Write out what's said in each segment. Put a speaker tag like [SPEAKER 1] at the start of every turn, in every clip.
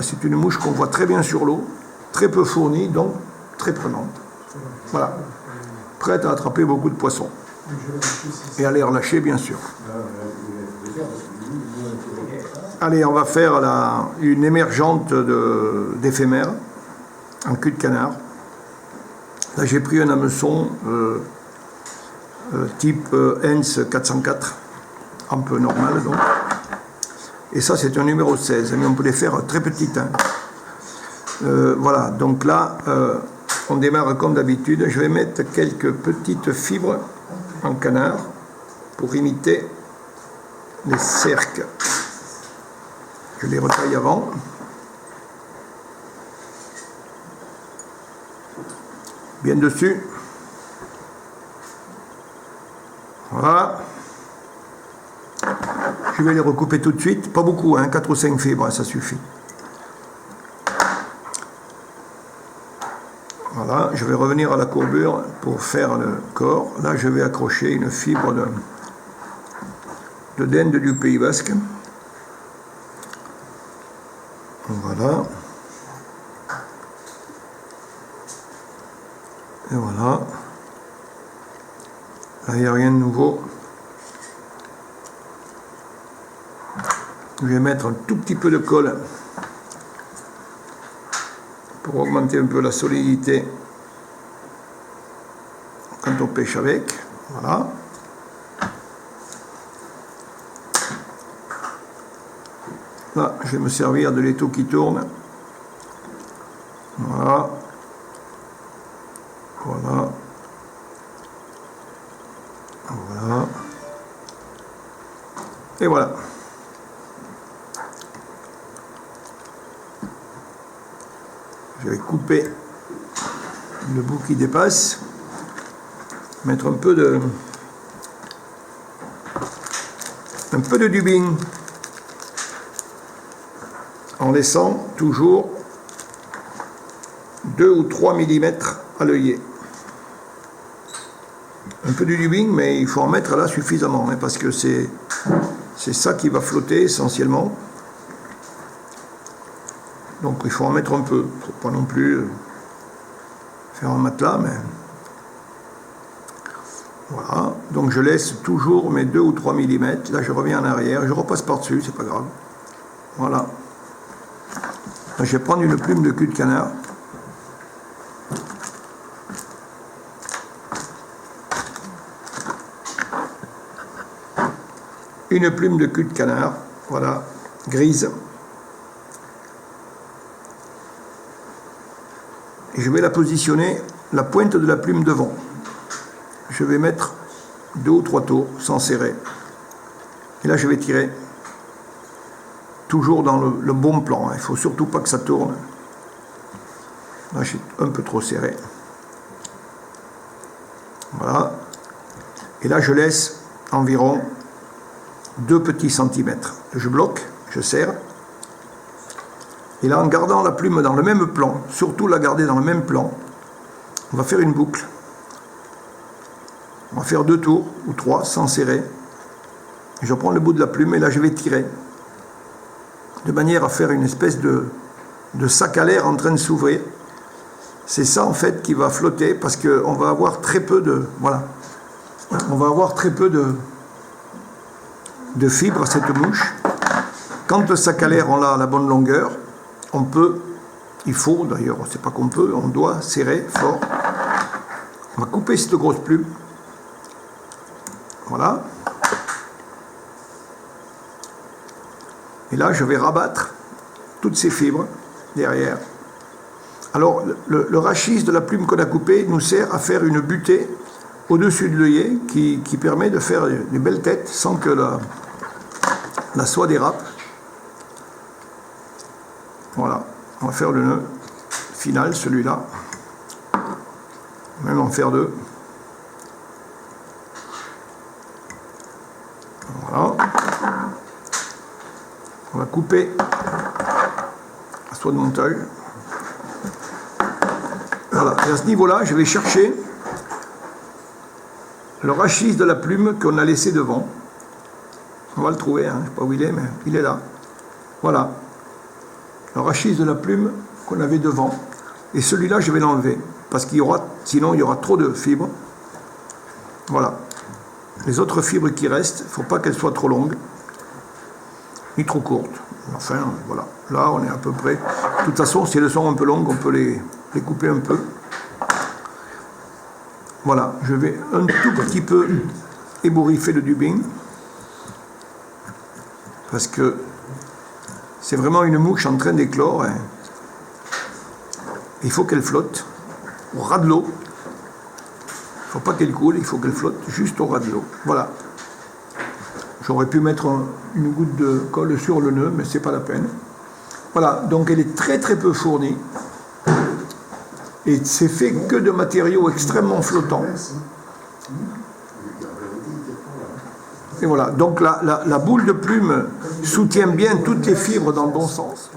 [SPEAKER 1] c'est une mouche qu'on voit très bien sur l'eau, très peu fournie, donc très prenante. Voilà. Prête à attraper beaucoup de poissons. Et à les relâcher, bien sûr. Allez, on va faire une émergente d'éphémère en cul de canard. Là, j'ai pris un hameçon type Hens 404, un peu normal, donc. Et ça, c'est un numéro 16, mais on peut les faire très petites. Hein. Voilà, donc là, on démarre comme d'habitude. Je vais mettre quelques petites fibres en canard pour imiter les cerques. Je les retaille avant. Bien dessus. Voilà. Je vais les recouper tout de suite. Pas beaucoup, hein, 4 ou 5 fibres, ça suffit. Voilà, je vais revenir à la courbure pour faire le corps. Là, je vais accrocher une fibre de dinde du Pays Basque. Voilà. Et voilà. Là, il n'y a rien de nouveau. Je vais mettre un tout petit peu de colle pour augmenter un peu la solidité quand on pêche avec. Voilà. Là, je vais me servir de l'étau qui tourne. Voilà. Voilà. Voilà. Et voilà. Je vais couper le bout qui dépasse, mettre un peu de dubbing, en laissant toujours 2 ou 3 mm à l'œillet. Un peu de dubbing, mais il faut en mettre là suffisamment, hein, parce que c'est ça qui va flotter essentiellement. Donc il faut en mettre un peu, il ne faut pas non plus faire un matelas, mais voilà. Donc je laisse toujours mes 2 ou 3 mm, là je reviens en arrière, je repasse par-dessus, c'est pas grave. Voilà. Là, je vais prendre une plume de cul de canard. Une plume de cul de canard, voilà, grise. Et je vais la positionner, la pointe de la plume devant. Je vais mettre 2 ou 3 tours sans serrer. Et là, je vais tirer. Toujours dans le bon plan. Il ne faut surtout pas que ça tourne. Là, je suis un peu trop serré. Voilà. Et là, je laisse environ 2 petits centimètres. Je bloque, je serre. Et là, en gardant la plume dans le même plan, surtout la garder dans le même plan, on va faire une boucle. On va faire 2 tours ou 3 sans serrer. Je prends le bout de la plume et là, je vais tirer. De manière à faire une espèce de sac à l'air en train de s'ouvrir. C'est ça, en fait, qui va flotter parce qu'on va avoir très peu de... Voilà. On va avoir très peu de fibres à cette mouche. Quand le sac à l'air, on l'a à la bonne longueur, on peut, il faut d'ailleurs, c'est pas qu'on peut, on doit serrer fort. On va couper cette grosse plume. Voilà. Et là, je vais rabattre toutes ces fibres derrière. Alors, le rachis de la plume qu'on a coupée nous sert à faire une butée au-dessus de l'œillet qui permet de faire des belles têtes sans que la soie dérape. Voilà, on va faire le nœud final, celui-là. Même en faire 2. Voilà. On va couper la soie de montage. Voilà, et à ce niveau-là, je vais chercher le rachis de la plume qu'on a laissé devant. On va le trouver, hein, je ne sais pas où il est, mais il est là. Voilà. le rachis de la plume qu'on avait devant. Et celui-là, je vais l'enlever. Parce qu'il y aura, sinon, il y aura trop de fibres. Voilà. Les autres fibres qui restent, il ne faut pas qu'elles soient trop longues, ni trop courtes. Enfin, voilà. Là, on est à peu près. De toute façon, si elles sont un peu longues, on peut les couper un peu. Voilà. Je vais un tout petit peu ébouriffer le dubbing. Parce que c'est vraiment une mouche en train d'éclore. Hein. Il faut qu'elle flotte au ras de l'eau. Il ne faut pas qu'elle coule, il faut qu'elle flotte juste au ras de l'eau. Voilà. J'aurais pu mettre une goutte de colle sur le nœud, mais ce n'est pas la peine. Voilà, donc elle est très très peu fournie. Et c'est fait que de matériaux extrêmement flottants. Et voilà, donc la boule de plume soutient bien toutes les fibres dans le bon sens.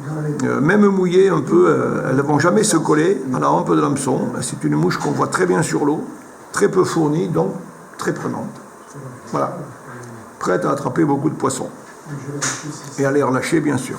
[SPEAKER 1] Même mouillées un peu, elles ne vont jamais se coller à la hampe de l'hameçon. C'est une mouche qu'on voit très bien sur l'eau, très peu fournie, donc très prenante. Voilà, prête à attraper beaucoup de poissons. Et à les relâcher, bien sûr.